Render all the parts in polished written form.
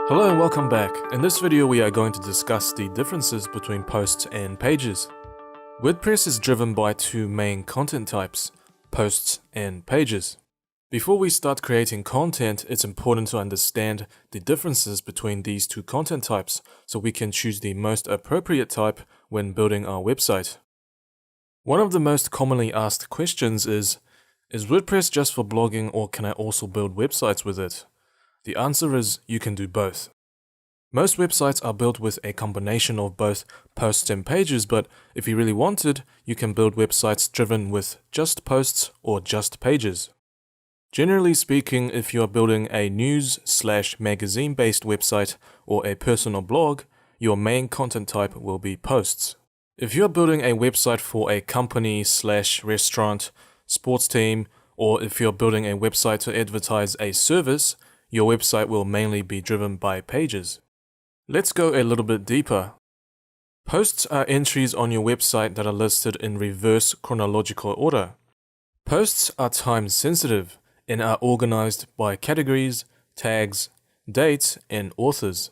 Hello and welcome back. In this video we are going to discuss the differences between posts and pages. WordPress is driven by two main content types, posts and pages. Before we start creating content, it's important to understand the differences between these two content types so we can choose the most appropriate type when building our website. One of the most commonly asked questions is WordPress just for blogging, or can I also build websites with it? The answer is you can do both. Most websites are built with a combination of both posts and pages, but if you really wanted, you can build websites driven with just posts or just pages. Generally speaking, if you are building a news/magazine based website or a personal blog, your main content type will be posts. If you are building a website for a company/restaurant, sports team, or if you're building a website to advertise a service, your website will mainly be driven by pages. Let's go a little bit deeper. Posts are entries on your website that are listed in reverse chronological order. Posts are time sensitive and are organized by categories, tags, dates, and authors.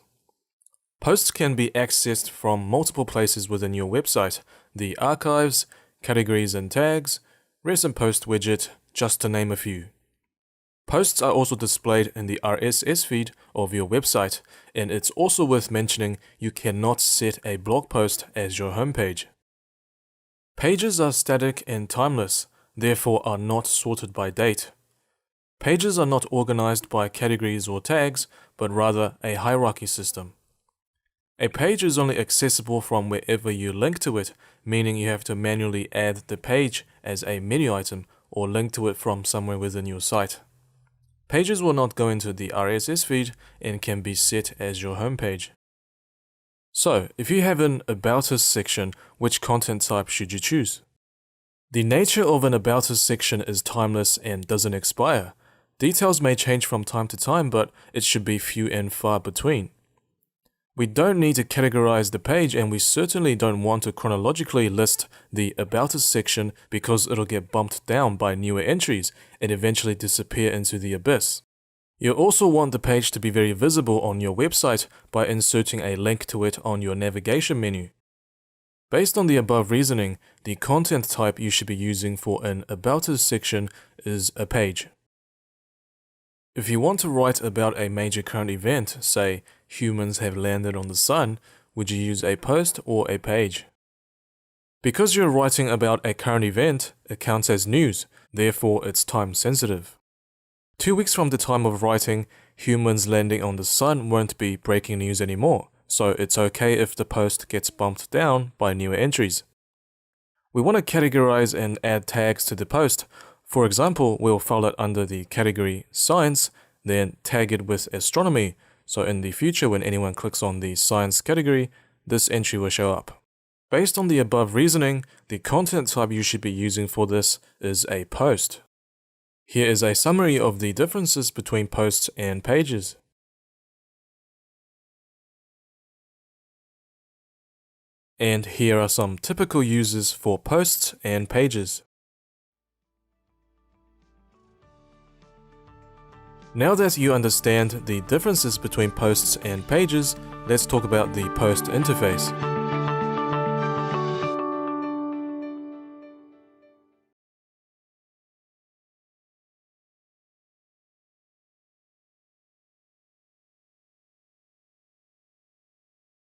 Posts can be accessed from multiple places within your website: the archives, categories and tags, recent post widget, just to name a few. Posts are also displayed in the RSS feed of your website, and it's also worth mentioning you cannot set a blog post as your homepage. Pages are static and timeless, therefore are not sorted by date. Pages are not organized by categories or tags, but rather a hierarchy system. A page is only accessible from wherever you link to it, meaning you have to manually add the page as a menu item or link to it from somewhere within your site. Pages will not go into the RSS feed and can be set as your homepage. So, if you have an About Us section, which content type should you choose? The nature of an About Us section is timeless and doesn't expire. Details may change from time to time, but it should be few and far between. We don't need to categorize the page, and we certainly don't want to chronologically list the About Us section because it'll get bumped down by newer entries and eventually disappear into the abyss. You also want the page to be very visible on your website by inserting a link to it on your navigation menu. Based on the above reasoning, the content type you should be using for an About Us section is a page. If you want to write about a major current event, say humans have landed on the sun, would you use a post or a page? Because you're writing about a current event, it counts as news, therefore it's time sensitive. 2 weeks from the time of writing, humans landing on the sun won't be breaking news anymore, so it's okay if the post gets bumped down by newer entries. We want to categorize and add tags to the post. For example, we'll file it under the category Science, then tag it with Astronomy, so in the future when anyone clicks on the Science category, this entry will show up. Based on the above reasoning, the content type you should be using for this is a post. Here is a summary of the differences between posts and pages. And here are some typical uses for posts and pages. Now that you understand the differences between posts and pages, let's talk about the post interface.